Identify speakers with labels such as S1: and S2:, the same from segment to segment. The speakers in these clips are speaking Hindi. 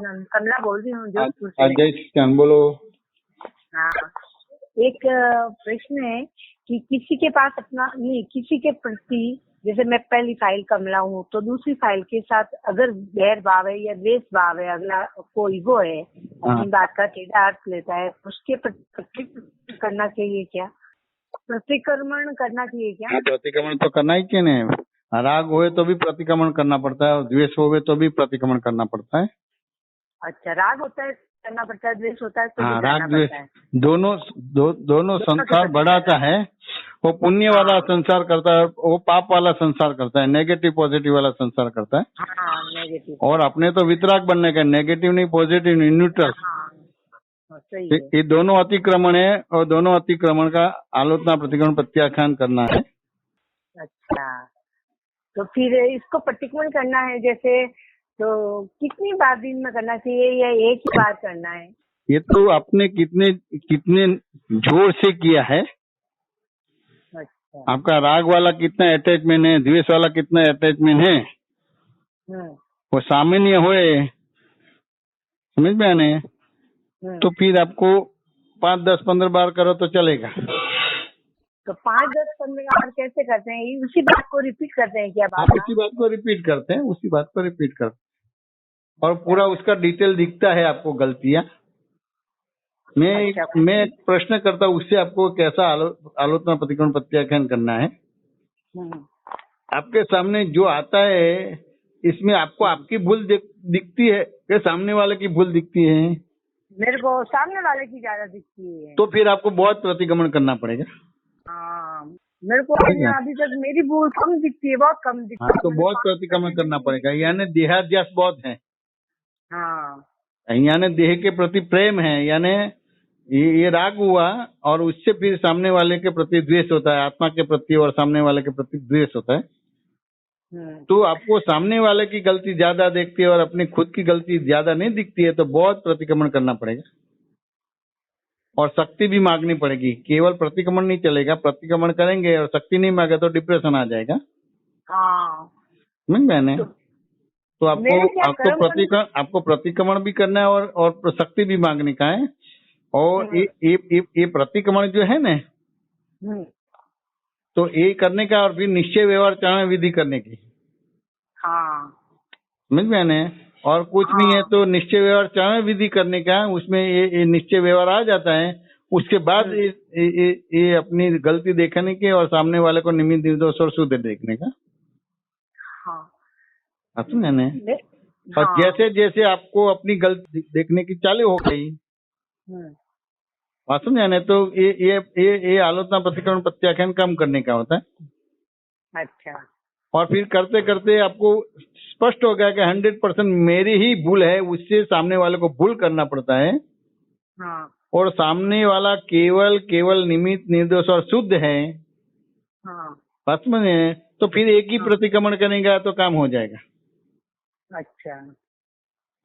S1: कमला बोल रही हूँ जोधपुर से।
S2: जय श्री कृष्ण, बोलो।
S1: हाँ, एक प्रश्न है कि किसी के पास अपना नहीं, किसी के प्रति, जैसे मैं पहली फाइल कमला हूँ तो दूसरी फाइल के साथ अगर बैर भाव है या द्वेष भाव है, अगला कोई वो है अपनी बात का टेढ़ा अर्थ लेता है, उसके प्रति करना चाहिए क्या? प्रतिक्रमण करना चाहिए क्या?
S2: प्रतिक्रमण तो करना ही क्यों नहीं? राग होए तो भी प्रतिक्रमण करना पड़ता है और द्वेष होवे तो भी प्रतिक्रमण करना पड़ता है।
S1: अच्छा, राग होता है करना पड़ता है, द्वेष होता है तो भी
S2: राग
S1: करना
S2: द्वेष
S1: पड़ता है।
S2: दोनों संसार बढ़ाता है। वो पुण्य वाला संसार करता है, वो पाप वाला संसार करता है, नेगेटिव पॉजिटिव वाला संसार करता है।
S1: हाँ, नेगेटिव।
S2: और अपने तो वितराग बनने का, नेगेटिव नहीं पॉजिटिव नहीं, न्यूट्रल।
S1: सही है।
S2: ये दोनों अतिक्रमण है और दोनों अतिक्रमण का आलोचना प्रतिक्रमण प्रत्याख्यान करना है।
S1: अच्छा, तो फिर इसको प्रतिक्रमण करना है जैसे, तो कितनी बार दिन में करना चाहिए या एक ही बार करना है?
S2: ये तो आपने कितने जोर से किया है।
S1: अच्छा,
S2: आपका राग वाला कितना अटैचमेंट है, द्वेष वाला कितना अटैचमेंट है, वो सामान्य होए, समझ में आने, तो फिर आपको 5, 10, 15 बार करो तो चलेगा।
S1: तो 5, 10, 15 बार कैसे करते हैं? उसी बात को रिपीट करते हैं क्या?
S2: आप उसी बात को रिपीट करते हैं, उसी बात को रिपीट करते हैं और पूरा उसका डिटेल दिखता है आपको गलतियां। मैं एक प्रश्न करता हूँ, उससे आपको कैसा आलोचना प्रतिक्रमण प्रत्याख्यान करना है। आपके सामने जो आता है, इसमें आपको आपकी भूल दिखती है या सामने वाले की भूल दिखती है?
S1: मेरे को सामने वाले की ज्यादा दिखती है।
S2: तो फिर आपको बहुत प्रतिक्रमण करना पड़ेगा।
S1: हाँ, मेरे को अभी तक मेरी भूल कम दिखती है, बहुत कम दिखती है।
S2: तो बहुत प्रतिक्रमण करना पड़ेगा, यानी देहाध्यास बहुत है।
S1: हाँ,
S2: यानी देह के प्रति प्रेम है, यानी ये राग हुआ और उससे फिर सामने वाले के प्रति द्वेष होता है, आत्मा के प्रति और सामने वाले के प्रति द्वेष होता है। तो आपको सामने वाले की गलती ज्यादा देखती है और अपनी खुद की गलती ज्यादा नहीं दिखती है, तो बहुत प्रतिक्रमण करना पड़ेगा और शक्ति भी मांगनी पड़ेगी। केवल प्रतिक्रमण नहीं चलेगा, प्रतिक्रमण करेंगे और शक्ति नहीं मांगे तो डिप्रेशन आ जाएगा। समझ मैंने तो आपको प्रतिक्रमण भी करना है और शक्ति भी मांगने का है। और ये प्रतिक्रमण जो है ना, तो ये करने का और फिर निश्चय व्यवहार चरण विधि करने की। समझ में आने, और कुछ नहीं है तो निश्चय व्यवहार चरण विधि करने का, उसमें ये निश्चय व्यवहार आ जाता है। उसके बाद ये अपनी गलती देखने के और सामने वाले को निमित्त निर्दोष और शुद्ध देखने का। मैंने और जैसे जैसे आपको अपनी गलती देखने की चालू हो गई, समझ आने, तो ये आलोचना प्रतिक्रमण प्रत्याख्यान कम करने का होता है।
S1: अच्छा,
S2: और फिर करते करते आपको स्पष्ट हो गया कि 100% मेरी ही भूल है, उससे सामने वाले को भूल करना पड़ता है। और सामने वाला केवल निमित्त निर्दोष और शुद्ध है। समझ में, तो फिर एक ही प्रतिक्रमण करेगा तो काम हो जाएगा।
S1: अच्छा,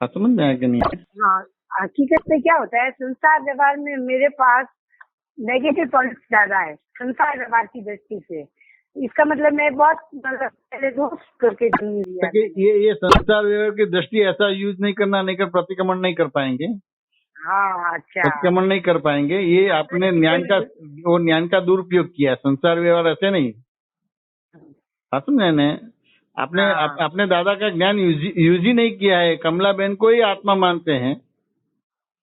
S2: समझ में आया कि नहीं?
S1: हाँ, हकीकत में क्या होता है, संसार व्यवहार में मेरे पास नेगेटिव पॉइंट्स ज्यादा है संसार व्यवहार की दृष्टि से। इसका मतलब मैं बहुत पहले दोष करके लिया।
S2: ये संसार व्यवहार की दृष्टि ऐसा यूज नहीं करना, नहीं कर प्रतिक्रमण नहीं कर पाएंगे।
S1: हाँ, अच्छा,
S2: प्रतिक्रमण नहीं कर पाएंगे। ये आपने ज्ञान का दुरुपयोग किया। संसार व्यवहार ऐसे नहीं। समझे, अपने दादा का ज्ञान यूज ही नहीं किया है। कमला बहन को ही आत्मा मानते हैं।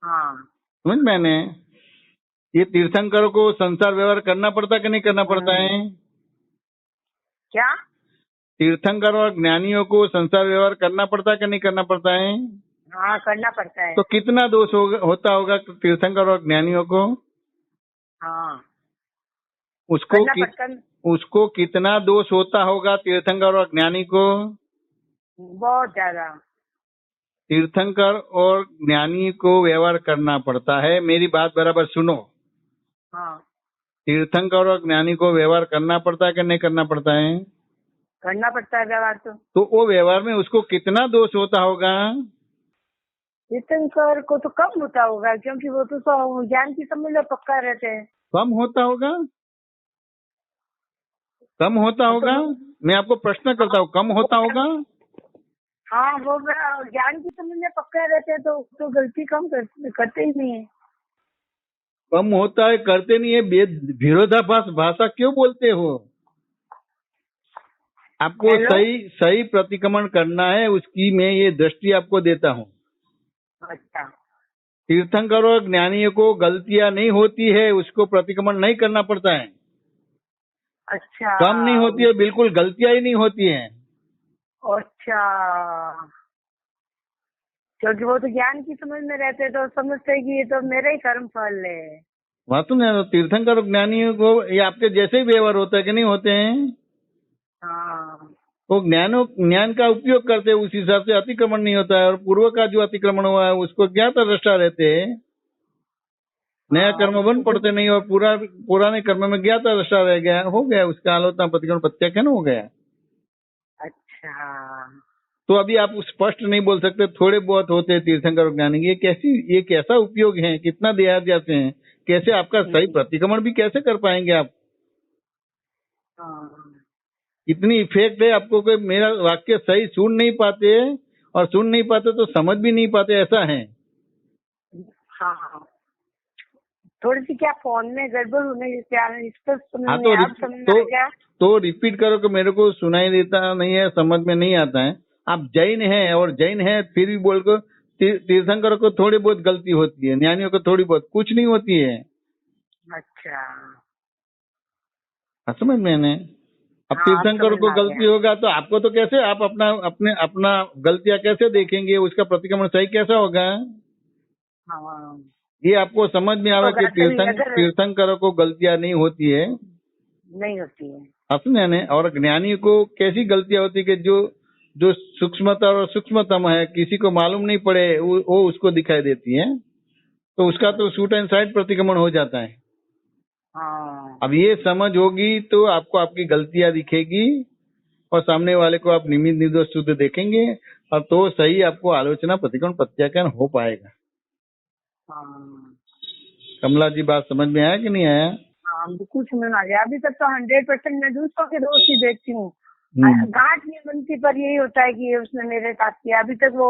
S2: समझ मैंने, ये तीर्थंकरों को संसार व्यवहार करना पड़ता कि नहीं करना पड़ता है?
S1: क्या?
S2: तीर्थंकर और ज्ञानियों को संसार व्यवहार करना पड़ता कि नहीं करना पड़ता है?
S1: हाँ, करना पड़ता है।
S2: तो कितना दोष होता होगा तीर्थंकर और ज्ञानियों को? उसको कितना दोष होता होगा तीर्थंकर और ज्ञानी को?
S1: बहुत ज्यादा।
S2: तीर्थंकर और ज्ञानी को व्यवहार करना पड़ता है। मेरी बात बराबर सुनो। तीर्थंकर और ज्ञानी को व्यवहार करना पड़ता है कि नहीं करना पड़ता है?
S1: करना पड़ता है व्यवहार।
S2: तो वो व्यवहार में उसको कितना दोष होता होगा?
S1: तीर्थंकर को तो कम होता होगा, क्योंकि वो तो ज्ञान की समझ में पक्का रहते हैं।
S2: कम होता होगा? कम होता होगा? मैं आपको प्रश्न करता हूँ, कम होता होगा?
S1: हाँ, वो ज्ञान की समझ में पक्के रहते हैं तो गलती कम करते ही नहीं है।
S2: कम होता है, करते नहीं है। विरोधाभास भाषा क्यों बोलते हो? आपको
S1: हेलो।
S2: सही सही प्रतिक्रमण करना है, उसकी मैं ये दृष्टि आपको देता हूँ।
S1: अच्छा।
S2: तीर्थंकर और ज्ञानियों को गलतियां नहीं होती है, उसको प्रतिक्रमण नहीं करना पड़ता है।
S1: अच्छा।
S2: कम नहीं होती है, बिल्कुल गलतियां ही नहीं होती है।
S1: अच्छा, क्योंकि वो तो ज्ञान की समझ में रहते तो समझते हैं कि ये तो मेरा ही कर्म फल है।
S2: वास्तव में तीर्थंकर और ज्ञानियों को ये आपके जैसे ही व्यवहार होता है कि नहीं होते हैं?
S1: हाँ।
S2: वो ज्ञान का उपयोग करते हैं, उस हिसाब से अतिक्रमण नहीं होता है। और पूर्व का जो अतिक्रमण हुआ है उसको ज्ञात दृष्टा रहते हैं, नया
S1: हाँ,
S2: कर्म बन पड़ते नहीं। और पुराने कर्म में ज्ञात दृष्टा रह गया, हो गया उसका आलोचना प्रतिक्रमण प्रत्याख्यान हो गया।
S1: अच्छा।
S2: तो अभी आप स्पष्ट नहीं बोल सकते, थोड़े बहुत होते हैं तीर्थंकर और ज्ञानी। ये कैसा उपयोग है, कितना देहाद्यास है, कैसे आपका सही प्रतिक्रमण भी कैसे कर पाएंगे आप?
S1: हाँ।
S2: इतनी इफेक्ट है आपको कि मेरा वाक्य सही सुन नहीं पाते, और सुन नहीं पाते तो समझ भी नहीं पाते, ऐसा है।
S1: हाँ, थोड़ी सी क्या फोन में गड़बड़ होने के कारण इस पर समझ
S2: हाँ,
S1: में आप समझ में आ गया।
S2: तो रिपीट करो कि मेरे को सुनाई देता नहीं है, समझ में नहीं आता है। आप जैन हैं और जैन हैं फिर भी बोल को तीर्थंकरों को थोड़ी बहुत गलती होती है, ज्ञानियों को थोड़ी बहुत, कुछ नहीं होती है।
S1: अच्छा।
S2: हाँ, समझ में ने अब
S1: हाँ, अब
S2: तीर्थंकरों
S1: समझ
S2: को
S1: में आ
S2: गलती
S1: गया।
S2: होगा तो आपको तो कैसे, आप अपना गलतियां कैसे देखेंगे, उसका प्रतिक्रमण सही कैसा होगा?
S1: हाँ,
S2: ये आपको समझ में
S1: तो
S2: आवे कि
S1: अगर
S2: तीर्थंकरों को गलतियां नहीं होती है,
S1: नहीं होती है।
S2: अपने ने। और ज्ञानी को कैसी गलतियां होती है कि जो जो सूक्ष्मता और सूक्ष्मतम है, किसी को मालूम नहीं पड़े, वो उसको दिखाई देती है, तो उसका तो शूट एंड साइड प्रतिक्रमण हो जाता है।
S1: हाँ।
S2: अब ये समझ होगी तो आपको आपकी गलतियां दिखेगी, और सामने वाले को आप निमित्त निर्दोष शुद्ध देखेंगे, और तो सही आपको आलोचना प्रतिक्रमण प्रत्याख्यान हो पाएगा।
S1: हाँ।
S2: कमला जी, बात समझ में आया कि नहीं आया?
S1: हाँ, बिल्कुल समझ में आ गया। अभी तक तो 100% मैं दूसरों के दोस्त ही देखती हूँ।
S2: हम्म।
S1: गांठ नहीं बनती, पर यही होता है कि ये उसने मेरे साथ किया। अभी तक वो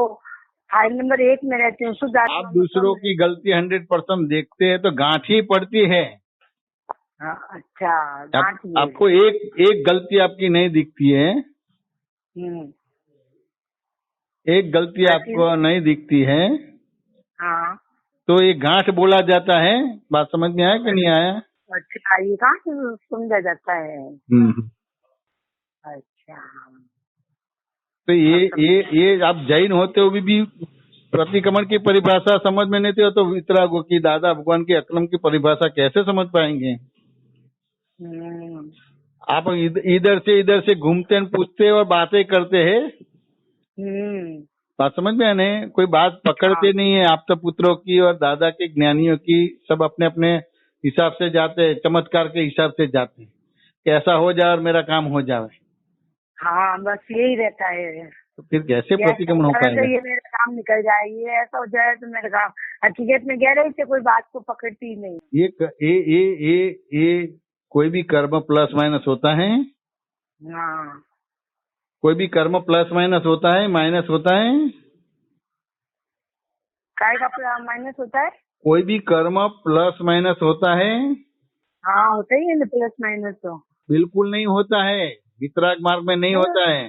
S1: फाइल नंबर 1 में रहती हूँ, शुद्ध
S2: आप
S1: आत्मा
S2: दूसरों की गलती 100% देखते हैं तो गांठ ही पड़ती है।
S1: हाँ, अच्छा, गांठ ही है।
S2: आपको एक एक गलती आपकी नहीं दिखती है,
S1: हम्म।
S2: एक गलती
S1: ऐसी।
S2: आपको नहीं दिखती है,
S1: हाँ।
S2: तो ये गांठ बोला जाता है। बात समझ में आया कि नहीं आया?
S1: अच्छा, ये कहाँ से समझा जाता है?
S2: हम्म।
S1: अच्छा।
S2: तो
S1: अब
S2: ये आप जैन होते हुए भी प्रतिक्रमण की परिभाषा समझ में नहीं थे, तो वितरागों की, दादा भगवान की अकलम की परिभाषा कैसे समझ पाएंगे?
S1: हम्म।
S2: आप इधर से घूमते हैं, पूछते और बातें करते हैं।
S1: हम्म।
S2: बात समझ में आने, कोई बात
S1: हाँ।
S2: पकड़ते नहीं है। आप तो पुत्रों की और दादा के ज्ञानियों की सब अपने अपने हिसाब से जाते हैं, चमत्कार के हिसाब से जाते हैं कि ऐसा हो जाए और मेरा काम हो जाए।
S1: हाँ, बस यही रहता है।
S2: तो फिर कैसे
S1: ये ऐसा हो
S2: प्रतिक्रमण हो
S1: जाए तो
S2: पाएगा?
S1: ये मेरा काम निकल जाए, ये ऐसा हो जाए तो मेरा काम। हकीकत में गहराई से कोई बात को पकड़ती ही नहीं।
S2: ये कोई भी कर्म प्लस माइनस होता है,
S1: हाँ।
S2: कोई भी कर्म प्लस माइनस होता है, माइनस होता है।
S1: काय का माइनस होता है?
S2: कोई भी कर्म प्लस माइनस होता है?
S1: हाँ, होता ही है ना प्लस माइनस तो।
S2: बिल्कुल नहीं होता है, वितराग मार्ग में नहीं होता है।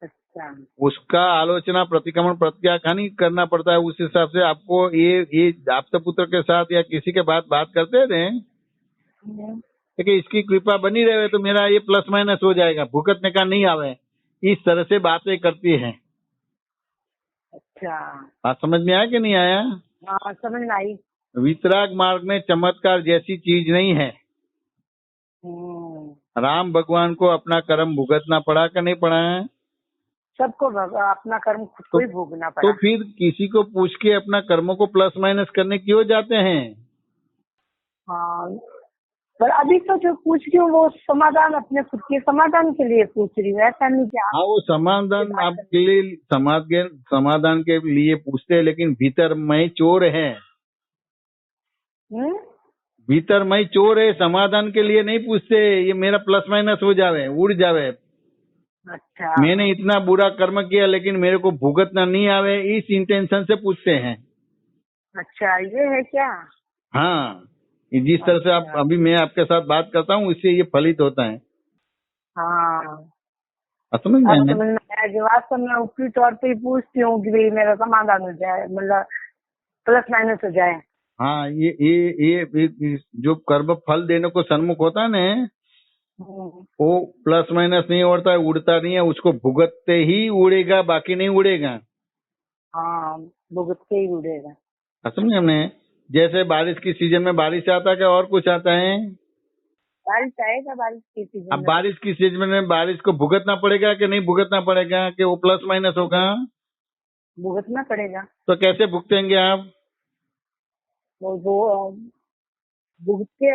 S1: अच्छा।
S2: उसका आलोचना प्रतिक्रमण प्रत्याख्यान ही करना पड़ता है। उस हिसाब से आपको ये आपके पुत्र के साथ या किसी के बात करते थे कि इसकी कृपा बनी रहे तो मेरा ये प्लस माइनस हो जाएगा, भुगतने का नहीं आवे, इस तरह से बातें करती है।
S1: अच्छा।
S2: बात समझ में आया कि नहीं आया?
S1: हाँ, समझ में आई।
S2: वितराग मार्ग में चमत्कार जैसी चीज नहीं है। राम भगवान को अपना कर्म भुगतना पड़ा कि नहीं पड़ा है?
S1: सबको अपना कर्म खुद को ही भोगना
S2: तो
S1: पड़ा।
S2: फिर किसी को पूछ के अपना कर्मों को प्लस माइनस करने क्यों जाते हैं?
S1: हाँ, पर अभी तो जो पूछ रही हूँ वो समाधान अपने खुद के समाधान के लिए पूछ रही हूँ, ऐसा नहीं क्या?
S2: हाँ, वो समाधान आपके लिए समाधान के लिए पूछते हैं, लेकिन भीतर मैं चोर है। भीतर मैं चोर है, समाधान के लिए नहीं पूछते ये मेरा प्लस माइनस हो जावे, उड़ जावे।
S1: अच्छा
S2: मैंने इतना बुरा कर्म किया लेकिन मेरे को भुगतना नहीं आवे, इस इंटेंशन से पूछते हैं।
S1: अच्छा, ये है क्या?
S2: हाँ, जिस तरह से आप
S1: अच्छा।
S2: अभी मैं आपके साथ बात करता हूँ इससे ये फलित होता है।
S1: हाँ,
S2: समझ में
S1: अब
S2: आया?
S1: समझ में आया कि वास्तव में ऊपरी तौर पे ही पूछती हूँ कि भाई मेरा समाधान हो जाए, मतलब प्लस माइनस हो जाए।
S2: हाँ, ये जो कर्म फल देने को सन्मुख होता है ना,
S1: हम्म,
S2: वो प्लस माइनस नहीं होता है, उड़ता नहीं है, उसको भुगतते ही उड़ेगा, बाकी नहीं उड़ेगा।
S1: हाँ, भुगत के ही उड़ेगा।
S2: समझे हमने? जैसे बारिश की सीजन में बारिश आता है क्या और कुछ आता है?
S1: बारिश आएगा, बारिश की सीजन
S2: अब
S1: में तो
S2: बारिश की सीजन में बारिश को भुगतना पड़ेगा कि नहीं भुगतना पड़ेगा, कि वो प्लस माइनस होगा?
S1: भुगतना पड़ेगा।
S2: तो कैसे भुगतेंगे आप?
S1: वो भुगत के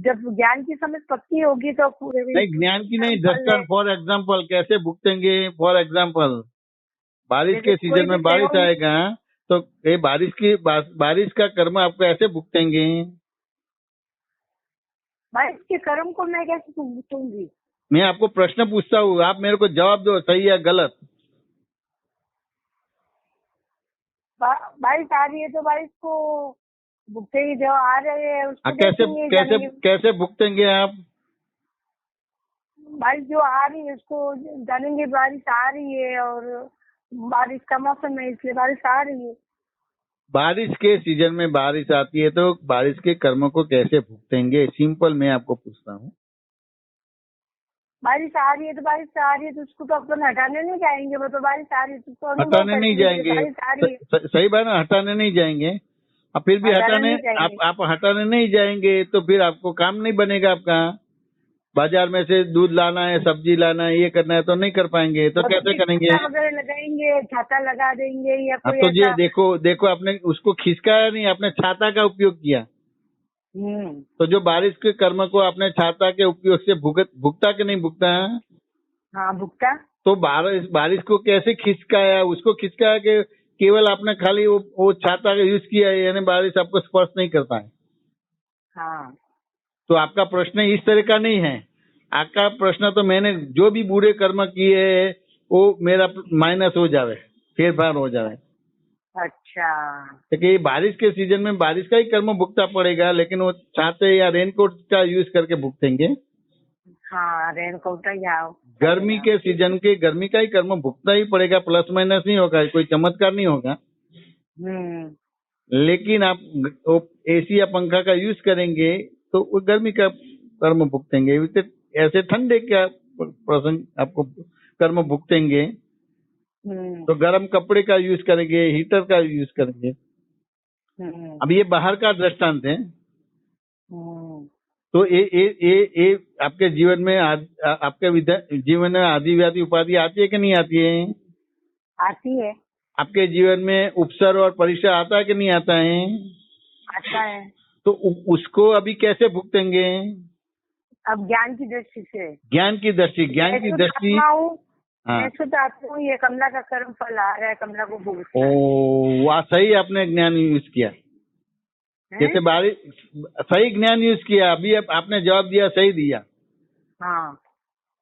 S1: जब ज्ञान की समझ पक्की होगी तो पूरे भी
S2: नहीं, ज्ञान की नहीं,
S1: कर्म
S2: जस्ट
S1: फल है।
S2: फॉर एग्जाम्पल कैसे भुगतेंगे? फॉर एग्जाम्पल बारिश
S1: जैसे
S2: के
S1: कोई
S2: सीजन
S1: भी
S2: में बारिश
S1: प्रयोग,
S2: आएगा, तो ये बारिश का कर्म आपको ऐसे भुगतेंगे।
S1: बारिश के कर्म को मैं कैसे भुगतूंगी?
S2: मैं आपको प्रश्न पूछता हूँ, आप मेरे को जवाब दो, सही या गलत।
S1: बारिश आ रही है तो बारिश को भुगतेंगे, जो आ रहे हैं उसको
S2: कैसे
S1: देखेंगे,
S2: कैसे
S1: जानेंगे।
S2: कैसे भुगतेंगे आप?
S1: बारिश जो आ रही है उसको जानेंगे, बारिश आ रही है और बारिश का मौसम है इसलिए बारिश आ रही है।
S2: बारिश के सीजन में बारिश आती है तो बारिश के कर्मों को कैसे भुगतेंगे? सिंपल मैं आपको पूछता हूँ।
S1: बारिश आ रही है तो बारिश आ रही है तो उसको तो अपन हटाने नहीं जाएंगे, वो तो बारिश आ रही है तो उसको अनुभव
S2: हटाने नहीं
S1: करेंगे कि
S2: जाएंगे,
S1: बारिश आ रही है।
S2: सही बात है, हटाने नहीं जाएंगे। अब फिर भी
S1: हटाने
S2: हटाने
S1: नहीं जाएंगे।
S2: आप हटाने नहीं जाएंगे तो फिर आपको काम नहीं बनेगा आपका। बाजार में से दूध लाना है, सब्जी लाना है, ये करना है तो नहीं कर पाएंगे, तो
S1: वो तो
S2: कैसे
S1: फिर
S2: करेंगे?
S1: छाता वगैरह लगाएंगे, छाता लगा देंगे या
S2: अब
S1: कोई
S2: तो ये
S1: ऐसा।
S2: देखो देखो, आपने उसको खिसकाया नहीं, आपने छाता का उपयोग किया।
S1: हम्म।
S2: तो जो बारिश के कर्म को आपने छाता के उपयोग से भुगता कि नहीं भुगता?
S1: हाँ, भुगता।
S2: तो बारिश बारिश को कैसे खिसकाया? उसको खिसकाया कि केवल आपने खाली वो छाता का यूज किया है, यानी बारिश आपको स्पर्श नहीं करता है।
S1: हाँ।
S2: तो आपका प्रश्न इस तरह का नहीं है। आपका प्रश्न तो मैंने जो भी बुरे कर्म किए है वो मेरा माइनस हो जावे, फेर फार हो जावे।
S1: अच्छा।
S2: क्योंकि बारिश के सीजन में बारिश का ही कर्म भुगतना पड़ेगा, लेकिन वो छाते या रेनकोट का यूज करके भुगतेंगे।
S1: हाँ, रेनकोट या
S2: गर्मी
S1: चलेगा।
S2: के सीजन के गर्मी का ही कर्म भुगतना ही पड़ेगा, प्लस माइनस नहीं होगा, कोई चमत्कार नहीं होगा।
S1: हम्म।
S2: लेकिन आप वो एसी या पंखा का यूज करेंगे तो वो गर्मी का कर्म भुगतेंगे। ऐसे ठंडे का प्रसंग आपको कर्म भुगतेंगे।
S1: हम्म।
S2: तो गर्म कपड़े का यूज करेंगे, हीटर का यूज करेंगे।
S1: हम्म।
S2: अब ये बाहर का दृष्टांत है।
S1: हम्म।
S2: तो ये आपके जीवन में आपके जीवन में आदि व्याधि उपाधि आती है कि नहीं आती है?
S1: आती है।
S2: आपके जीवन में उपसर्ग और परिसर आता है कि नहीं आता है?
S1: आता है।
S2: तो उसको अभी कैसे भुगतेंगे?
S1: अब ज्ञान की दृष्टि से।
S2: ज्ञान की दृष्टि, ज्ञान
S1: मैं
S2: की
S1: शुद्ध
S2: दृष्टि।
S1: आत्मा हूँ।
S2: हाँ।
S1: मैं शुद्ध आत्मा हूँ, ये कमला का कर्म फल आ रहा है, कमला को भुगतना है।
S2: ओ वाह, सही आपने ज्ञान यूज किया।
S1: हैं?
S2: जैसे बारिश, सही ज्ञान यूज किया, अभी आपने जवाब दिया, सही दिया।
S1: हाँ।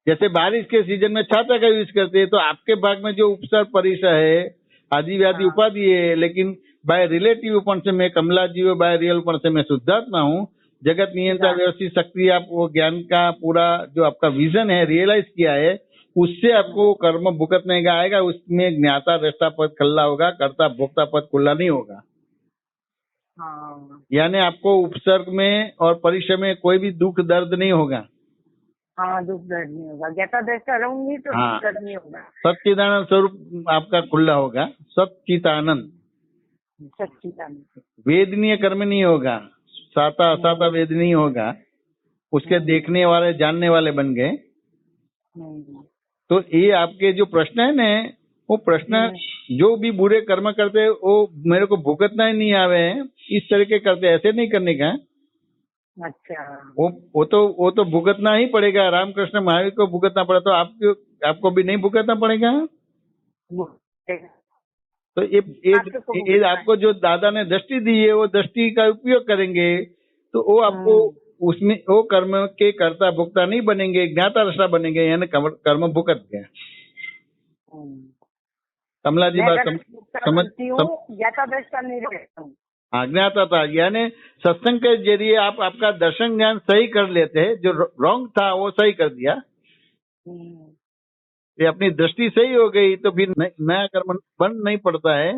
S2: जैसे बारिश के सीजन में छाता का यूज करते हैं तो आपके भाग में जो उपसर्ग परिसर है, आदि व्याधि
S1: हाँ।
S2: उपाधि है, लेकिन बाय रिलेटिव उपन से मैं कमला जीव, बाय रियल उपन से मैं शुद्धात्मा हूँ। जगत नियंत्रण
S1: हाँ।
S2: व्यवस्थित शक्ति, आप वो ज्ञान का पूरा जो आपका विजन है रियलाइज किया है, उससे आपको कर्म भुगतने का आएगा। उसमें ज्ञाता दृष्टा पद खुला होगा, कर्ता भोक्ता पद खुला नहीं होगा।
S1: हाँ।
S2: यानी आपको उपसर्ग में और परिसर में कोई भी दुख दर्द नहीं होगा।
S1: हाँ, दुख दर्द नहीं होगा, ज्ञाता दृष्टा रहूंगी तो
S2: हाँ,
S1: दुख दर्द नहीं होगा।
S2: सच्चिदानंद स्वरूप आपका खुला होगा, सच्चिदानंद।
S1: सच्चिदानंद।
S2: वेदनीय कर्म नहीं होगा, साता असाता वेद नहीं होगा, उसके देखने वाले जानने वाले बन गए। तो ये आपके जो प्रश्न है ना, वो प्रश्न जो भी बुरे कर्म करते हैं वो मेरे को भुगतना ही नहीं आवे, इस तरह के करते, ऐसे नहीं करने का।
S1: अच्छा।
S2: वो तो भुगतना ही पड़ेगा। रामकृष्ण महावीर को भुगतना पड़ा तो आपको भी नहीं भुगतना पड़ेगा। तो ये आपको जो दादा ने दृष्टि दी है वो दृष्टि का उपयोग करेंगे तो वो आपको उसमें वो कर्म के कर्ता भुगता नहीं बनेंगे, ज्ञाता दृष्टा बनेंगे, यानी कर्म भुगत गए। कमला जी बात समझ
S1: ज्ञाता दृष्टा नहीं रहता हूँ।
S2: अज्ञाता था, यानी सत्संग के जरिए आप आपका दर्शन ज्ञान सही कर लेते हैं, जो रॉन्ग था वो सही कर दिया, ये अपनी दृष्टि सही हो गई तो फिर नया कर्म बंद नहीं पड़ता है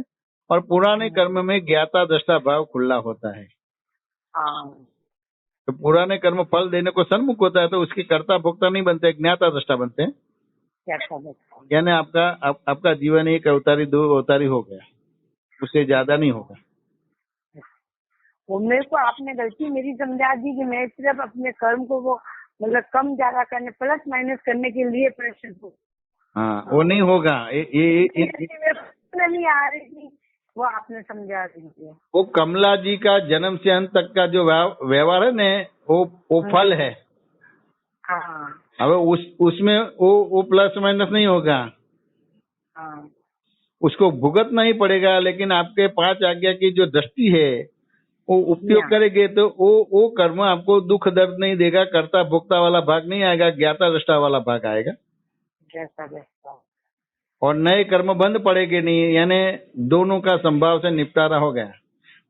S2: और पुराने कर्म में ज्ञाता दृष्टा भाव खुला होता है। तो पुराने कर्म फल देने को सन्मुख होता है तो उसके कर्ता भोक्ता नहीं बनते, ज्ञाता दृष्टा बनते हैं। यानी आपका जीवन एक अवतारी दो अवतारी हो गया, उससे ज्यादा नहीं होगा।
S1: वो मेरे को आपने गलती मेरी समझा दी कि मैं सिर्फ अपने कर्म को वो मतलब कम ज्यादा करने प्लस माइनस करने के लिए प्रयास हूँ।
S2: हाँ, वो नहीं होगा। ये
S1: नहीं आ रही थी, वो आपने समझा दीजिए।
S2: वो कमला जी का जन्म से अंत तक का जो व्यवहार है न, वो फल है।
S1: हाँ।
S2: अब उसमें वो प्लस माइनस नहीं होगा।
S1: हाँ।
S2: उसको भुगतना ही पड़ेगा, लेकिन आपके 5 आज्ञा की जो दृष्टि है वो उपयोग करेंगे तो वो कर्म आपको दुख दर्द नहीं देगा, कर्ता भोक्ता वाला भाग नहीं आएगा, ज्ञाता दृष्टा वाला भाग आएगा। और नए कर्म बंद पड़ेंगे नहीं, यानी दोनों का संभाव से निपटारा हो गया।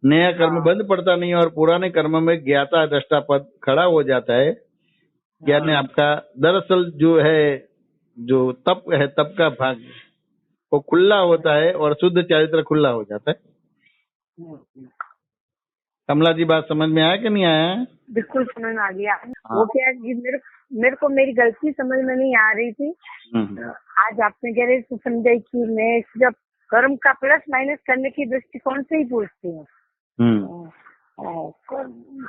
S2: नया कर्म बंद पड़ता नहीं और पुराने कर्म में ज्ञाता दृष्टा पद खड़ा हो जाता है। यानी आपका दरअसल जो है, जो तप है, तप का भाग वो खुला होता है और शुद्ध चारित्र खुला हो जाता है। कमला जी बात समझ में आया कि नहीं आया?
S1: बिल्कुल समझ में आ गया। वो क्या है, मेरे को मेरी गलती समझ में नहीं आ रही थी। आज आपने कह रहे समझाई कि मैं जब कर्म का प्लस माइनस करने की दृष्टिकोण से ही पूछती हूँ।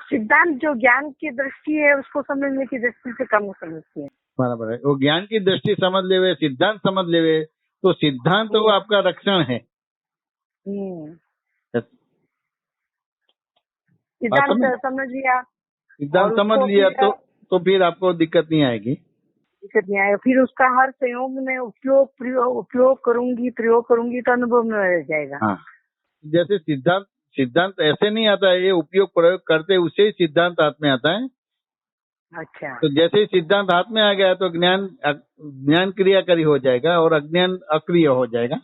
S1: सिद्धांत जो ज्ञान की दृष्टि है उसको समझने की दृष्टि से कम समझती है। बराबर है।
S2: वो ज्ञान की दृष्टि समझ लेवे, सिद्धांत समझ लेवे तो सिद्धांत वो आपका रक्षण है।
S1: सिद्धांत समझ लिया,
S2: सिद्धांत समझ लिया तो फिर आपको दिक्कत नहीं आएगी।
S1: दिक्कत नहीं आएगा। फिर उसका हर संयोग में उपयोग करूंगी तो अनुभव में रह जाएगा।
S2: हाँ, जैसे सिद्धांत ऐसे नहीं आता है, ये उपयोग प्रयोग करते उसे ही सिद्धांत हाथ में आता है।
S1: अच्छा।
S2: तो जैसे ही सिद्धांत हाथ में आ गया तो ज्ञान क्रियाकारी हो जाएगा और अज्ञान अक्रिय हो जाएगा।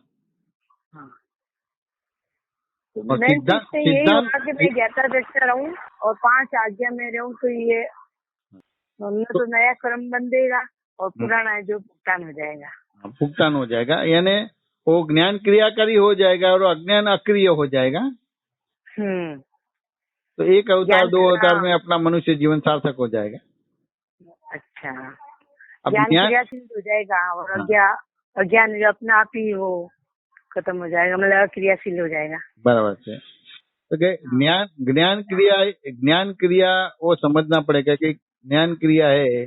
S1: हाँ। तो मैं ज्ञाता दृष्टा रहूं और 5 आज्ञा में रहूं तो ये तो नया कर्म बंधेगा और पुराना जो भुगतान हो जाएगा।
S2: भुगतान हो जाएगा, यानी वो ज्ञान क्रियाकारी हो जाएगा और अज्ञान अक्रिय हो जाएगा। तो एक अवतार 2 अवतार में अपना मनुष्य जीवन सार्थक हो जाएगा।
S1: अच्छा। ज्ञान क्रियाशील हो जाएगा और अज्ञान जो अपना आप ही वो खत्म हो जाएगा, मतलब अक्रियाशील हो जाएगा। बराबर
S2: से। तो ज्ञान क्रिया वो समझना पड़ेगा कि ज्ञान क्रिया है।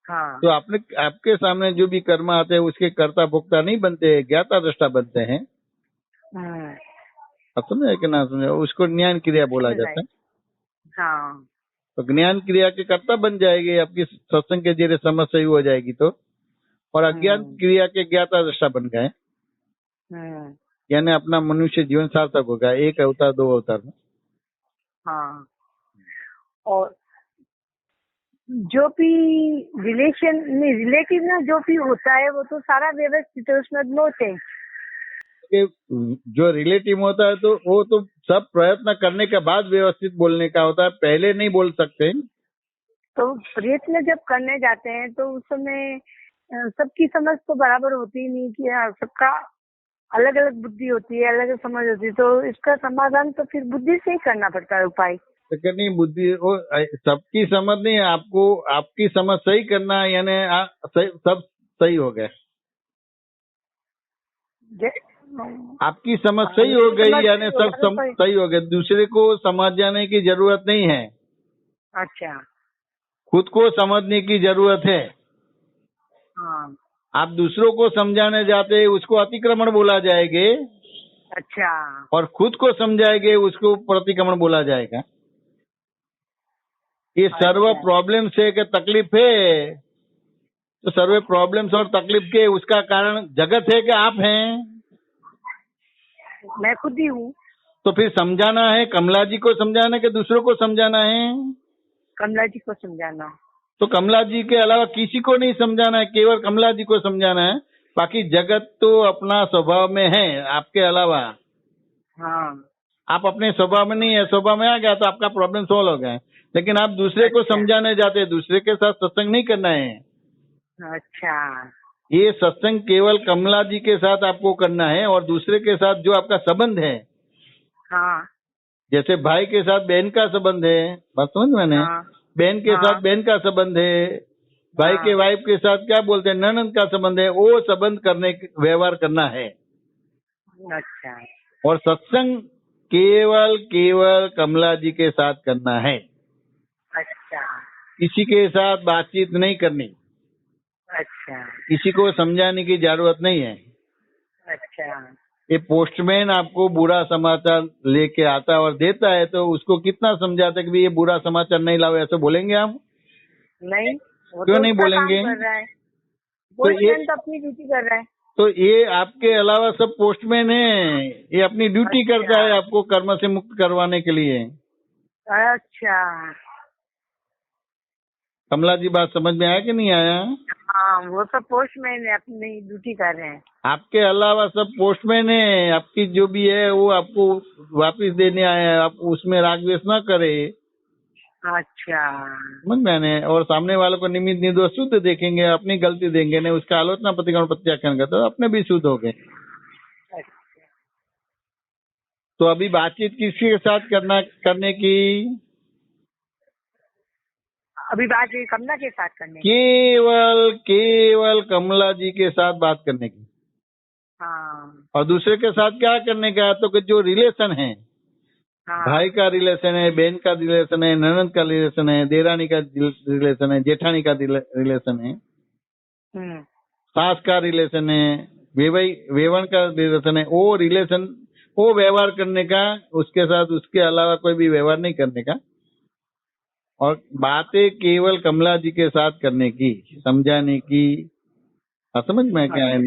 S1: हाँ।
S2: तो आपके सामने जो भी कर्म आते हैं उसके कर्ता भोक्ता नहीं बनते, ज्ञाता दृष्टा बनते हैं। अब समझे कि ना समझे, उसको ज्ञान क्रिया बोला जाता है।
S1: हाँ।
S2: तो ज्ञान क्रिया के कर्ता बन जाएगी, आपकी सत्संग के जरिए समझ सही हो जाएगी तो। और अज्ञान क्रिया के ज्ञाता दृष्टा बन गए, यानी अपना मनुष्य जीवन सार्थक होगा 1 अवतार 2 अवतार में।
S1: हाँ। और जो भी रिलेटिव में जो भी होता है वो तो सारा व्यवस्थित है, उसमें नो चेंज।
S2: जो रिलेटिव होता है तो वो तो सब प्रयत्न करने के बाद व्यवस्थित बोलने का होता है, पहले नहीं बोल सकते।
S1: तो प्रयत्न जब करने जाते हैं तो उस समय सबकी समझ तो बराबर होती ही नहीं कि सबका अलग अलग बुद्धि होती है, अलग अलग समझ होती है। तो इसका समाधान तो फिर बुद्धि से ही करना पड़ता है, उपाय।
S2: तो नहीं, बुद्धि सबकी समझ नहीं, आपको आपकी समझ सही करना है, यानी सब सही हो गए। आपकी समझ सही हो गई यानी सब सही हो गए, दूसरे को समझाने की जरूरत नहीं है।
S1: अच्छा।
S2: खुद को समझने की जरूरत है।
S1: हाँ।
S2: आप दूसरों को समझाने जाते हैं उसको अतिक्रमण बोला जाएगा।
S1: अच्छा।
S2: और खुद को समझाएंगे उसको प्रतिक्रमण बोला जाएगा। ये सर्व प्रॉब्लम से के तकलीफ है, तो सर्व प्रॉब्लम्स और तकलीफ के उसका कारण जगत है कि आप हैं?
S1: मैं खुद ही हूँ।
S2: तो फिर समझाना है, कमला जी को समझाना है कि दूसरों को समझाना है?
S1: कमला जी को समझाना।
S2: तो कमला जी के अलावा किसी को नहीं समझाना है, केवल कमला जी को समझाना है। बाकी जगत तो अपना स्वभाव में है आपके अलावा।
S1: हाँ।
S2: आप अपने स्वभाव में नहीं है, स्वभाव में आ गया तो आपका प्रॉब्लम सॉल्व हो गया। लेकिन आप दूसरे को
S1: अच्छा।
S2: समझाने जाते हैं, दूसरे के साथ सत्संग नहीं करना है।
S1: अच्छा।
S2: ये सत्संग केवल कमला जी के साथ आपको करना है, और दूसरे के साथ जो आपका संबंध है,
S1: हाँ।
S2: जैसे भाई के साथ बहन का संबंध है, बात समझ में मैंने,
S1: हाँ।
S2: बहन के
S1: हाँ।
S2: साथ बहन का संबंध है, भाई के
S1: हाँ।
S2: वाइफ के साथ क्या बोलते हैं ननद का संबंध है, वो संबंध करने व्यवहार करना है।
S1: अच्छा।
S2: और सत्संग केवल केवल कमला जी के साथ करना है।
S1: अच्छा।
S2: किसी के साथ बातचीत नहीं करनी,
S1: अच्छा।
S2: किसी को समझाने की जरूरत नहीं है।
S1: अच्छा।
S2: ये पोस्टमैन आपको बुरा समाचार लेके आता और देता है, तो उसको कितना समझाते कि भी ये बुरा समाचार नहीं लाओ, ऐसे बोलेंगे आप?
S1: नहीं, वो
S2: क्यों
S1: तो
S2: नहीं
S1: उसका
S2: बोलेंगे?
S1: काम कर रहा है।
S2: तो ये
S1: पोस्टमैन तो अपनी ड्यूटी कर रहा है।
S2: तो ये आपके अलावा सब पोस्टमैन है, ये अपनी ड्यूटी करता है
S1: अच्छा।
S2: आपको कर्म से मुक्त करवाने के लिए।
S1: अच्छा।
S2: कमला जी बात समझ में आया कि नहीं आया?
S1: हाँ, वो सब पोस्टमैन है, अपनी ड्यूटी कर रहे हैं।
S2: आपके अलावा सब पोस्टमैन है, आपकी जो भी है वो आपको वापस देने आए हैं, आप उसमें राग द्वेष ना करे।
S1: अच्छा।
S2: समझ में आने, और सामने वालों को निमित्त निर्दोष शुद्ध देखेंगे, अपनी गलती देंगे नहीं, उसका आलोचना प्रतिक्रमण प्रत्याख्यान करते तो अपने भी शुद्ध हो गए। तो अभी बातचीत किसके साथ करने की?
S1: अभी बात ये कमला के साथ करने की।
S2: केवल केवल कमला जी के साथ बात करने की।
S1: हाँ।
S2: और दूसरे के साथ क्या करने का? तो जो रिलेशन है,
S1: हाँ।
S2: भाई का रिलेशन है, बहन का रिलेशन है, ननद का रिलेशन है, देरानी का रिलेशन है, जेठानी का रिलेशन है, सास का रिलेशन है, वेवण का रिलेशन है, वो रिलेशन, वो व्यवहार करने का, उसके साथ उसके अलावा कोई भी व्यवहार नहीं करने का। और बातें केवल कमला जी के साथ करने की, समझाने की। समझ में क्या है?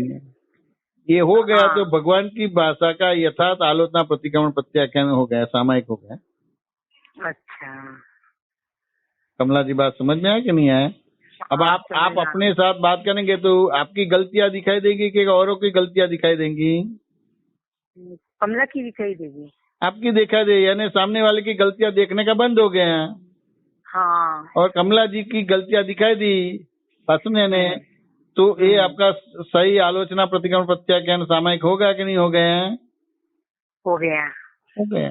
S2: ये हो गया तो भगवान की भाषा का यथार्थ आलोचना प्रतिक्रमण प्रत्याख्यान हो गया, सामायिक हो गया।
S1: अच्छा।
S2: कमला जी बात समझ में आया कि नहीं आया? अब आप अपने साथ बात करेंगे तो आपकी गलतियां दिखाई देंगी कि औरों की गलतियां दिखाई देंगी?
S1: कमला की दिखाई देगी।
S2: आपकी दिखाई दे, यानी सामने वाले की गलतियां देखने का बंद हो गया।
S1: हाँ।
S2: और कमला जी की गलतियां दिखाई दी सुनने ने, तो ये आपका सही आलोचना प्रतिक्रमण प्रत्याख्यान सामायिक होगा कि नहीं हो गया?
S1: हो गया।
S2: हो गया।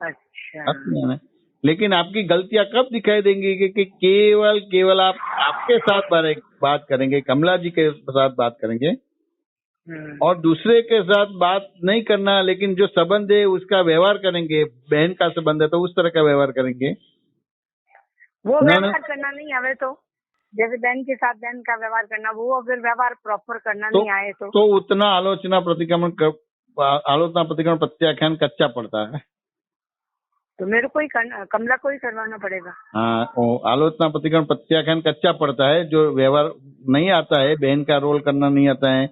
S1: अच्छा।
S2: लेकिन आपकी गलतियां कब दिखाई देंगी? कि केवल केवल आप आपके साथ बात करेंगे, कमला जी के साथ बात करेंगे, और दूसरे के साथ बात नहीं करना, लेकिन जो संबंध है उसका व्यवहार करेंगे। बहन का संबंध है तो उस तरह का व्यवहार करेंगे।
S1: वो व्यवहार करना नहीं आवे तो, जैसे बहन के साथ बहन का व्यवहार करना, वो अगर व्यवहार प्रॉपर करना नहीं आए तो
S2: उतना आलोचना प्रतिक्रमण प्रत्याख्यान कच्चा पड़ता है।
S1: तो मेरे को ही कमला को ही करवाना पड़ेगा।
S2: हाँ, आलोचना प्रतिक्रमण प्रत्याख्यान कच्चा पड़ता है। जो व्यवहार नहीं आता है, बहन का रोल करना नहीं आता है,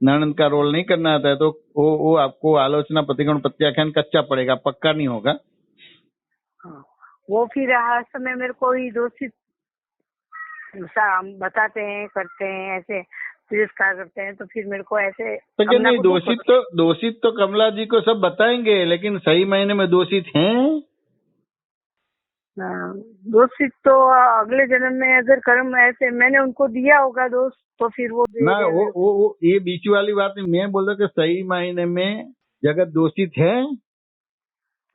S2: ननद का रोल नहीं करना आता है, तो वो आपको आलोचना प्रतिक्रमण प्रत्याख्यान कच्चा पड़ेगा, पक्का नहीं होगा।
S1: हाँ, वो फिर हर समय मेरे को ही दोषी बताते हैं, करते हैं, ऐसे तिरस्कार करते हैं, तो फिर मेरे को ऐसे
S2: तो नहीं, दोषित तो कमला जी को सब बताएंगे, लेकिन सही मायने में दोषित हैं?
S1: दोषित तो अगले जन्म में अगर कर्म ऐसे मैंने उनको दिया होगा दोष, तो फिर वो
S2: ना, वो ये बीच वाली बात नहीं, मैं बोल रहा कि सही मायने में जगत दोषित है।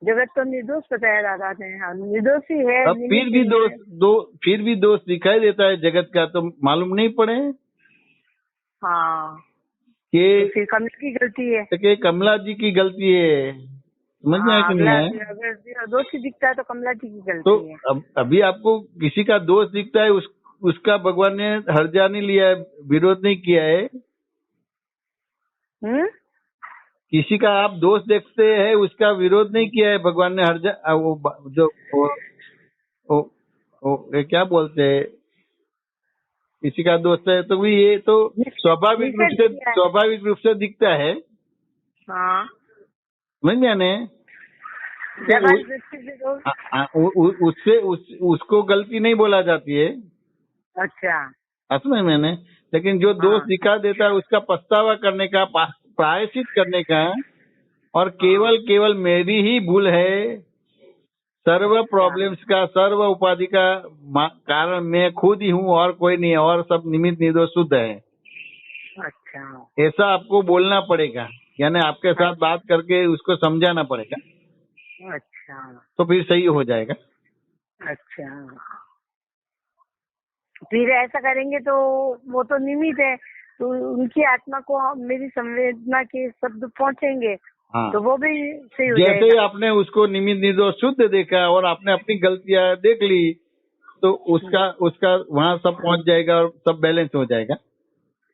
S1: जगत तो निर्दोष बताया दादा ने, निर्दोषी है।
S2: अब फिर भी दोष दिखाई देता है जगत का, तो मालूम नहीं पड़े?
S1: हाँ,
S2: कि
S1: तो फिर कमला की गलती है,
S2: कि कमला जी की गलती है। समझ में आया कि नहीं है?
S1: अगर दोषी दिखता है तो कमला जी की गलती
S2: तो
S1: है।
S2: अभी आपको किसी का दोष दिखता है, उसका भगवान ने हर्जा नहीं लिया है, विरोध नहीं किया है। किसी का आप दोष देखते हैं, उसका विरोध नहीं किया है भगवान ने। हर्जा क्या बोलते हैं, किसी का दोष है तो भी ये तो स्वाभाविक रूप से दिखता है।
S1: हाँ,
S2: समझ में आने?
S1: व्यावहारिक दृष्टि से तो
S2: उससे उसको गलती नहीं बोला जाती है,
S1: अच्छा
S2: असमें मैंने, लेकिन जो दोष दिखा देता है उसका पछतावा करने का, प्रायश्चित करने का, और केवल मेरी ही भूल है, सर्व प्रॉब्लम्स का, सर्व उपाधि का कारण मैं खुद ही हूँ और कोई नहीं है, और सब निमित्त निर्दोष शुद्ध है।
S1: अच्छा,
S2: ऐसा आपको बोलना पड़ेगा, यानी आपके साथ बात करके उसको समझाना पड़ेगा।
S1: अच्छा,
S2: तो फिर सही हो जाएगा।
S1: अच्छा, फिर ऐसा करेंगे तो वो तो निमित्त है, तो उनकी आत्मा को मेरी संवेदना के शब्द पहुंचेंगे।
S2: हाँ,
S1: तो वो भी सही हो
S2: जैसे ही
S1: जाएगा।
S2: आपने उसको निमित्त निर्दोष शुद्ध देखा और आपने अपनी गलतियां देख ली, तो उसका वहाँ सब पहुंच जाएगा और सब बैलेंस हो जाएगा।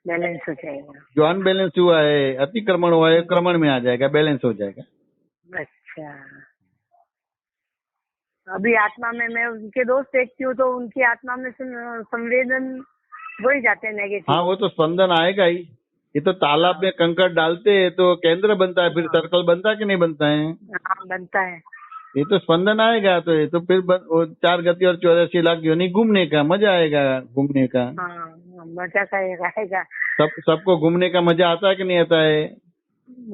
S1: बैलेंस हो जाएगा।
S2: जो अनबैलेंस हुआ है, अतिक्रमण हुआ है, क्रमण में आ जाएगा, बैलेंस हो जाएगा।
S1: अच्छा, अभी आत्मा में मैं उनके दोस्त देखती हूँ तो उनकी आत्मा में संवेदन हो ही जाते हैं नेगेटिव।
S2: हाँ, वो तो स्पंदन आएगा ही। ये तो तालाब में कंकड़ डालते हैं तो केंद्र बनता है, फिर सर्कल बनता है कि नहीं बनता है?
S1: हाँ, बनता है।
S2: ये तो स्पंदन आएगा, तो ये तो फिर वो 4 गति और 84 लाख योनि घूमने का मजा आएगा, घूमने का।
S1: हाँ, मजा का आएगा।
S2: सबको घूमने का मजा आता है कि नहीं आता है?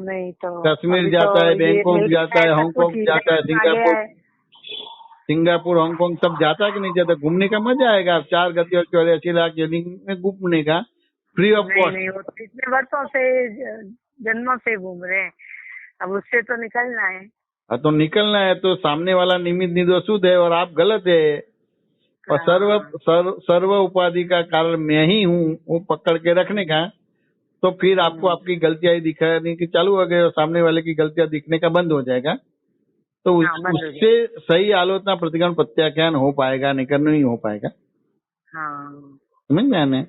S1: नहीं तो
S2: कश्मीर
S1: अभी
S2: जाता
S1: तो
S2: है,
S1: ये
S2: बैंकॉक
S1: मेरी
S2: जाता है,
S1: सब
S2: हांगकांग
S1: कुछ
S2: जाता है,
S1: आ गया है।
S2: सिंगापुर, हांगकांग सब जाता है कि नहीं जाता? घूमने का मजा आएगा। 4 गति और 84 लाख योनि में घूमने का, फ्री ऑफ
S1: नहीं
S2: कॉस्ट।
S1: नहीं, वो तो इतने वर्षों से जन्मों से घूम रहे हैं, अब उससे तो निकलना है।
S2: तो निकलना है तो सामने वाला निमित्त निर्दोष शुद्ध है और आप गलत है, और सर्व उपाधि का कारण मैं ही हूँ, वो पकड़ के रखने का। तो फिर आपको आपकी गलतियां दिखाने की चालू हो गई और सामने वाले की गलतियां दिखने का बंद हो जाएगा। तो उससे सही आलोचना, प्रतिगमन, प्रत्याख्यान हो पाएगा, नहीं हो पाएगा।
S1: हाँ,
S2: समझ में आने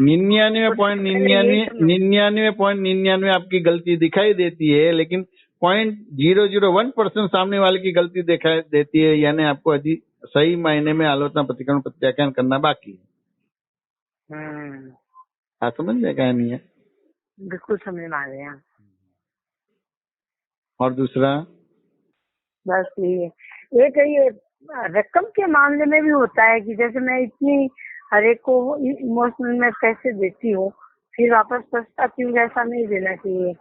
S2: 99.99 आपकी गलती दिखाई देती है, लेकिन 0.001% सामने वाले की गलती दिखाई देती है, यानी आपको अभी सही मायने में आलोचना, प्रतिक्रमण, प्रत्याख्यान करना बाकी है। आप समझ में क्या नहीं है?
S1: बिल्कुल समझ में आ गया। और
S2: दूसरा
S1: बस ये रकम के मामले में भी होता है कि जैसे मैं इतनी हर एक को इमोशनल में पैसे देती हूँ, फिर वापस पछताती हूँ, ऐसा नहीं देना चाहिए।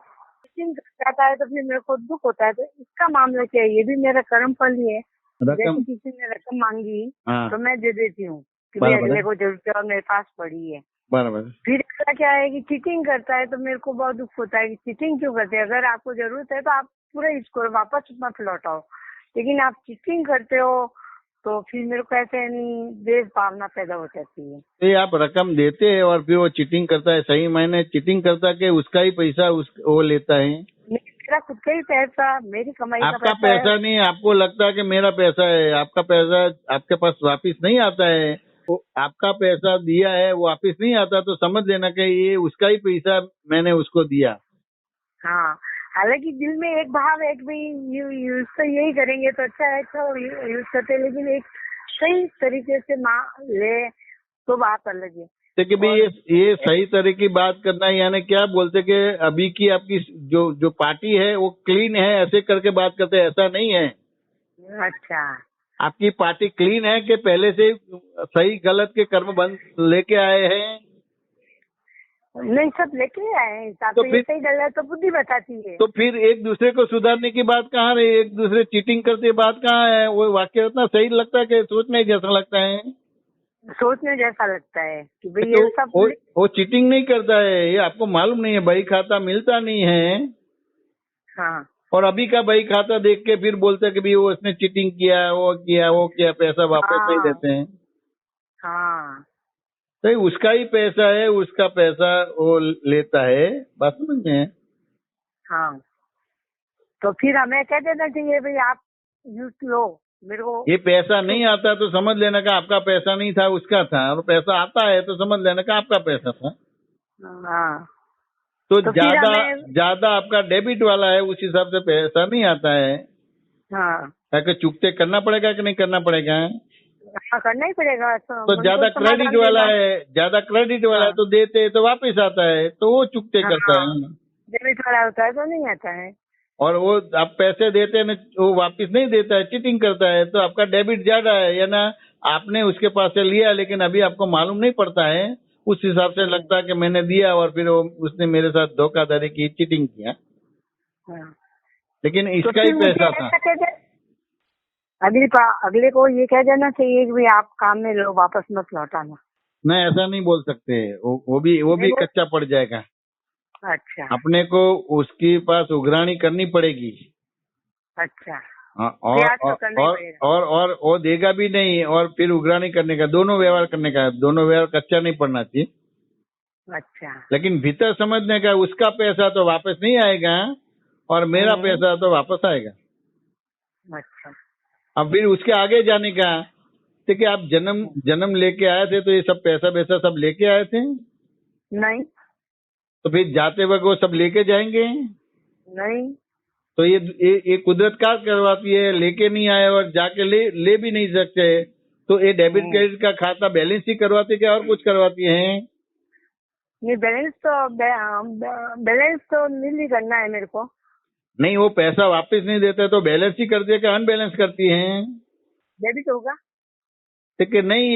S1: जाता है तो फिर मेरे को दुख होता है। तो इसका मामला क्या है? ये भी मेरा कर्म फल ही है। जैसे किसी ने रकम मांगी तो मैं दे देती हूँ कि भाई अगले को जरूरत है और मेरे पास पड़ी है।
S2: बराबर।
S1: फिर ऐसा क्या है कि चीटिंग करता है तो मेरे को बहुत दुख होता है कि चीटिंग क्यों करते हैं? अगर आपको जरूरत है तो आप पूरा इसको वापस मत लौटाओ, लेकिन आप चीटिंग करते हो तो फिर मेरे को ऐसे देश भावना पैदा हो जाती है।
S2: ये आप रकम देते हैं और फिर वो चीटिंग करता है, सही मायने चीटिंग करता है, उसका ही पैसा वो लेता है।
S1: मेरा खुद का ही पैसा, मेरी कमाई का
S2: आपका पैसा नहीं, आपको लगता है कि मेरा पैसा है, आपका पैसा आपके पास वापिस नहीं आता है। वो आपका पैसा दिया है, वो वापिस नहीं आता, तो समझ लेना कि ये उसका ही पैसा मैंने उसको दिया।
S1: हाँ, हालांकि दिल में एक भाव है कि भाई यूज तो यही करेंगे तो अच्छा है, तो यूज करते, लेकिन एक सही तरीके से ले तो बात अलग है।
S2: कि भाई ये सही तरह की बात करना है, यानी क्या बोलते कि अभी की आपकी जो पार्टी है वो क्लीन है, ऐसे करके बात करते हैं, ऐसा नहीं है।
S1: अच्छा,
S2: आपकी पार्टी क्लीन है कि पहले से सही गलत के कर्म बंद लेके आए हैं?
S1: नहीं, सब लेके आए हैं। तो फिर सही गलत तो बुद्धि बताती है।
S2: तो फिर एक दूसरे को सुधारने की बात कहाँ रही? एक दूसरे चीटिंग करते बात कहाँ है? वो वाक्य उतना सही लगता है कि सोचने जैसा लगता है। सोचने
S1: जैसा लगता है कि भाई
S2: तो
S1: ये सब
S2: वो चीटिंग नहीं करता है, ये आपको मालूम नहीं है, बही खाता मिलता नहीं है।
S1: हाँ, और
S2: अभी का बही खाता देख के फिर बोलते हैं कि भाई वो उसने चीटिंग किया, वो किया, पैसा वापस नहीं देते हैं।
S1: हाँ,
S2: तो उसका ही पैसा है, उसका पैसा वो लेता है, बात समझ में है?
S1: हाँ, तो फिर हमें कह देना चाहिए भाई आप यूज लो, मेरे को
S2: ये पैसा नहीं आता तो समझ लेना का आपका पैसा नहीं था, उसका था, और पैसा आता है तो समझ लेना का आपका पैसा था।
S1: हाँ,
S2: तो ज्यादा आपका डेबिट वाला है, उस हिसाब से पैसा नहीं आता है।
S1: हाँ,
S2: ताकि चुकते करना पड़ेगा कि नहीं करना पड़ेगा?
S1: हाँ, करना ही पड़ेगा।
S2: तो ज्यादा क्रेडिट वाला है, तो देते तो वापस आता है, तो वो चुकते करता है।
S1: डेबिट वाला होता है तो नहीं आता है।
S2: और वो आप पैसे देते हैं ना, वो वापस नहीं देता है, चीटिंग करता है, तो आपका डेबिट ज्यादा है, या ना आपने उसके पास से लिया लेकिन अभी आपको मालूम नहीं पड़ता है, उस हिसाब से लगता है कि मैंने दिया और फिर उसने मेरे साथ धोखाधड़ी की, चीटिंग किया, लेकिन इसका ही पैसा था।
S1: अगले को ये कह देना चाहिए कि भाई आप काम में लो, वापस मत लौटाना।
S2: नहीं, ऐसा नहीं बोल सकते, वो भी कच्चा पड़ जाएगा।
S1: अच्छा,
S2: अपने को उसके पास उघराणी करनी पड़ेगी।
S1: अच्छा,
S2: और वो देगा भी नहीं, और फिर उघराणी करने का, दोनों व्यवहार करने का, दोनों व्यवहार कच्चा नहीं पड़ना चाहिए।
S1: अच्छा,
S2: लेकिन भीतर समझने का, उसका पैसा तो वापस नहीं आएगा और मेरा पैसा तो वापस आएगा।
S1: अच्छा,
S2: अब फिर उसके आगे जाने का, देखिए आप जन्म लेके आए थे तो ये सब पैसा वैसा सब लेके आए थे?
S1: नहीं।
S2: तो फिर जाते वक्त वो सब लेके जाएंगे?
S1: नहीं।
S2: तो ये कुदरत क्या करवाती है, लेके नहीं आए और जाके ले भी नहीं सकते, तो ये डेबिट क्रेडिट का खाता बैलेंस ही करवाती है क्या और कुछ करवाती है?
S1: नहीं, बैलेंस तो नहीं करना है मेरे को।
S2: नहीं, वो पैसा वापस नहीं देते तो बैलेंस ही कर दिया, अनबैलेंस करती है?
S1: डेबिट होगा।
S2: ठीक है, नहीं,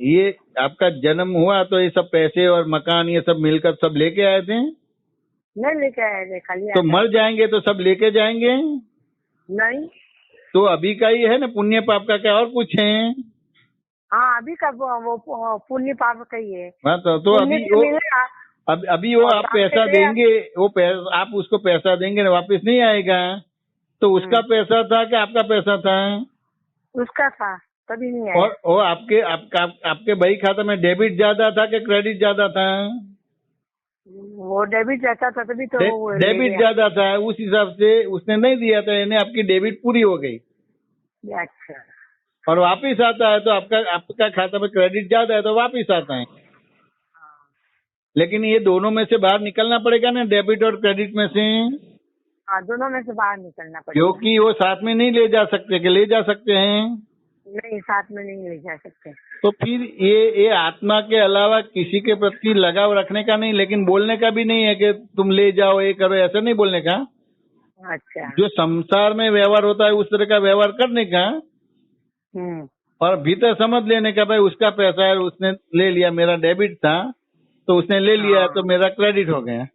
S2: ये आपका जन्म हुआ तो ये सब पैसे और मकान ये सब मिलकर सब लेके आए थे?
S1: नहीं लेके आए थे, खाली
S2: तो मर जाएंगे तो सब लेके जाएंगे?
S1: नहीं।
S2: तो अभी का ही है ना, पुण्य पाप का क्या और कुछ है?
S1: हाँ, अभी का वो पुण्य पाप का ही है।
S2: हाँ, तो अभी वो आप पैसा देंगे, आप उसको पैसा देंगे ना, वापस नहीं आएगा, तो उसका पैसा था कि आपका पैसा था? उसका
S1: था, तभी नहीं आया।
S2: और वो आपके बही खाता में डेबिट ज्यादा था कि क्रेडिट ज्यादा था?
S1: वो डेबिट ज्यादा था, तभी तो
S2: डेबिट ज्यादा था, उस हिसाब से उसने नहीं दिया था, यानी आपकी डेबिट पूरी हो गई।
S1: अच्छा।
S2: और वापिस आता है तो आपका खाता में क्रेडिट ज्यादा है तो वापिस आता है। लेकिन ये दोनों में से बाहर निकलना पड़ेगा ना, डेबिट और क्रेडिट में से।
S1: हाँ, दोनों में से बाहर निकलना पड़ेगा,
S2: क्योंकि वो साथ में नहीं ले जा सकते, कि ले जा सकते हैं?
S1: नहीं, साथ में नहीं ले जा सकते।
S2: तो फिर ये आत्मा के अलावा किसी के प्रति लगाव रखने का नहीं, लेकिन बोलने का भी नहीं है कि तुम ले जाओ, ये करो, ऐसा नहीं बोलने का।
S1: अच्छा।
S2: जो संसार में व्यवहार होता है उस तरह का व्यवहार करने का, और भीतर समझ लेने का, भाई उसका पैसा है, उसने ले लिया, मेरा डेबिट था तो उसने ले लिया तो मेरा क्रेडिट हो गया।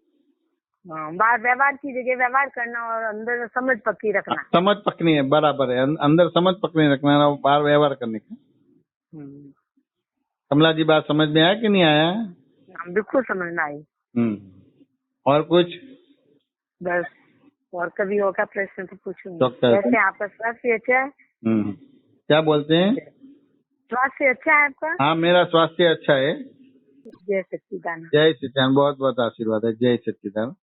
S1: बाहर व्यवहार की जगह व्यवहार करना और अंदर समझ पक्की रखना।
S2: समझ पकनी है, बराबर है, अंदर समझ पकनी रखना, बाहर व्यवहार करने का। कमला जी, बात समझ में आया कि नहीं आया?
S1: बिल्कुल समझ में आई।
S2: और कुछ?
S1: बस, और कभी होगा प्रश्न तो पूछूंगी। कैसे आपका स्वास्थ्य अच्छा है?
S2: क्या बोलते हैं?
S1: स्वास्थ्य अच्छा है आपका?
S2: हाँ, मेरा स्वास्थ्य अच्छा है।
S1: जय सच्चिदानंद।
S2: जय सच्चिदानंद, बहुत बहुत आशीर्वाद है। जय सच्चिदानंद।